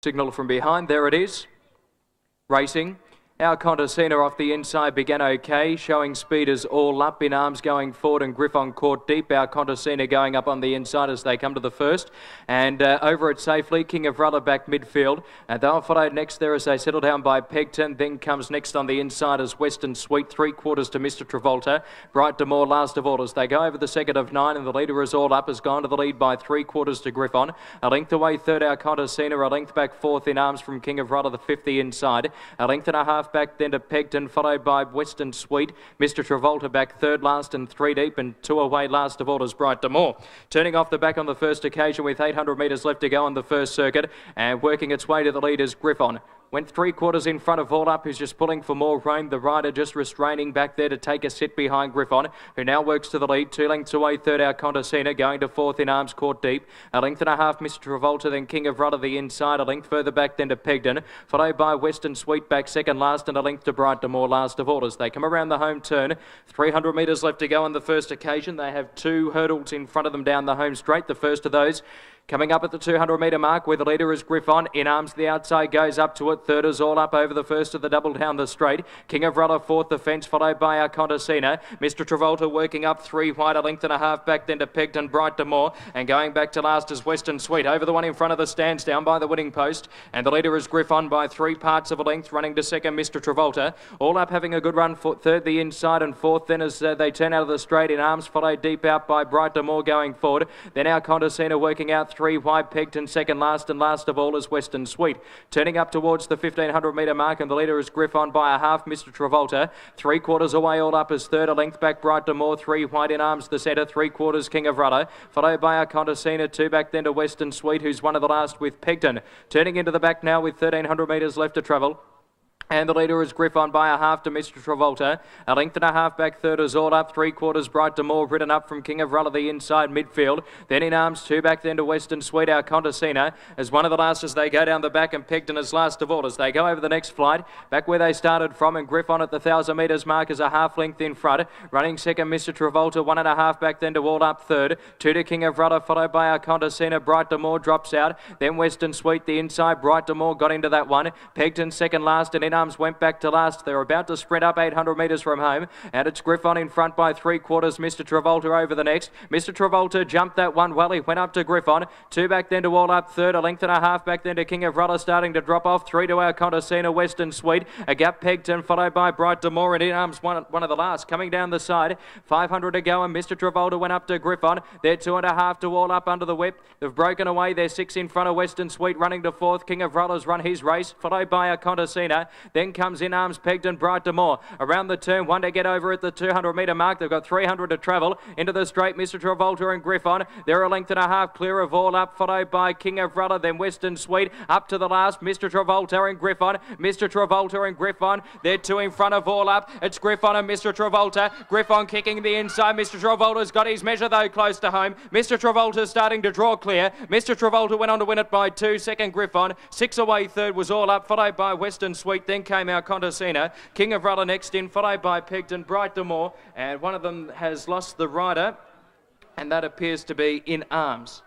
Signal from behind, there it is. Racing. Our Contessina off the inside began okay, showing speed as all up in arms going forward and Griffon caught deep. Our Contessina going up on the inside as they come to the first. And over it safely, King of Rudder back midfield. And they'll follow next there as they settle down by Pegton. Then comes next on the inside as Western Sweet, 3/4 to Mr. Travolta. Bright Demore last of all as they go over the second of 9 and the leader is all up, has gone to the lead by 3/4 to Griffon. A length away third, Our Contessina. A length back fourth in arms from King of Rudder, the 50 inside. A length and a half back then to Pegton, followed by Western Sweet. Mr. Travolta back third last and 3 deep, and 2 away last of all is Bright Demore. Turning off the back on the first occasion with 800 metres left to go on the first circuit, and working its way to the lead is Griffon. Went 3/4 in front of All Up, who's just pulling for more room. The rider just restraining back there to take a sit behind Griffon, who now works to the lead. 2 lengths away, third, Our Contessina, going to fourth in arms, caught deep. A length and a half, Mr. Travolta, then King of Rudder, the inside. A length further back, then to Pegton, followed by Western Sweet back second last, and a length to Bright Demore last of all as they come around the home turn. 300 metres left to go on the first occasion. They have 2 hurdles in front of them down the home straight. The first of those coming up at the 200 metre mark, where the leader is Griffon. In arms, the outside goes up to it. Third is All Up over the first of the double down the straight. King of Rudder, fourth the fence, followed by Our Contessina. Mr. Travolta working up 3 wide, a length and a half back, then to Pegton, Bright Demore. And going back to last is Western Sweet. Over the one in front of the stands, down by the winning post. And the leader is Griffon by 3 parts of a length, running to second, Mr. Travolta. All Up having a good run for third, the inside, and fourth then as they turn out of the straight. In arms, followed deep out by Bright Demore going forward. Then Our Contessina working out 3 wide, Pegton second last, and last of all is Western Sweet. Turning up towards the 1500 metre mark, and the leader is Griffon by a half, Mr. Travolta. 3/4 away, All Up is third, a length back, Bright Demore. 3 wide in arms, the centre, 3/4 King of Rudder, followed by Our Contessina. 2 back then to Western Sweet, who's one of the last with Pegton. Turning into the back now with 1300 metres left to travel. And the leader is Griffon by a half to Mr. Travolta. A length and a half back, third is All Up. 3/4 Bright Demore, ridden up from King of Rudder, the inside midfield. Then in arms, 2 back then to Western Sweet, Our Contessina, as one of the last as they go down the back, and Pegton as last of all as they go over the next flight. Back where they started from, and Griffon at the 1000 metres mark is a half length in front. Running second, Mr. Travolta, 1 and a half back then to All Up third. 2 to King of Rudder, followed by Our Contessina. Bright Demore drops out. Then Western Sweet, the inside. Bright Demore got into that one. Pegton second last, and in arms went back to last. They're about to sprint up 800 metres from home, and it's Griffon in front by 3/4. Mr. Travolta over the next. Mr. Travolta jumped that one well. He went up to Griffon. 2 back then to All Up third. A length and a half back then to King of Rudder, starting to drop off. 3 to Our Contessina, Western Sweet. A gap Pegton, followed by Bright Demore, and in arms one of the last coming down the side. 500 to go, and Mr. Travolta went up to Griffon. They're 2 and a half to All Up under the whip. They've broken away. They're 6 in front of Western Sweet, running to fourth. King of Rudder's run his race, followed by Our Contessina. Then comes in arms Pegton, Bright Demore. Around the turn, 1 to get over at the 200 metre mark. They've got 300 to travel. Into the straight, Mr. Travolta and Griffon. They're a length and a half clear of All Up, followed by King of Rudder, then Western Sweet. Up to the last, Mr. Travolta and Griffon. Mr. Travolta and Griffon. They're 2 in front of All Up. It's Griffon and Mr. Travolta. Griffon kicking the inside. Mr. Travolta's got his measure though close to home. Mr. Travolta's starting to draw clear. Mr. Travolta went on to win it by 2. Second Griffon. 6 away third was All Up, followed by Western Sweet. Then came Our Contessina. King of Rudder next in, followed by Pegton, Bright Demore, and one of them has lost the rider, and that appears to be In Arms.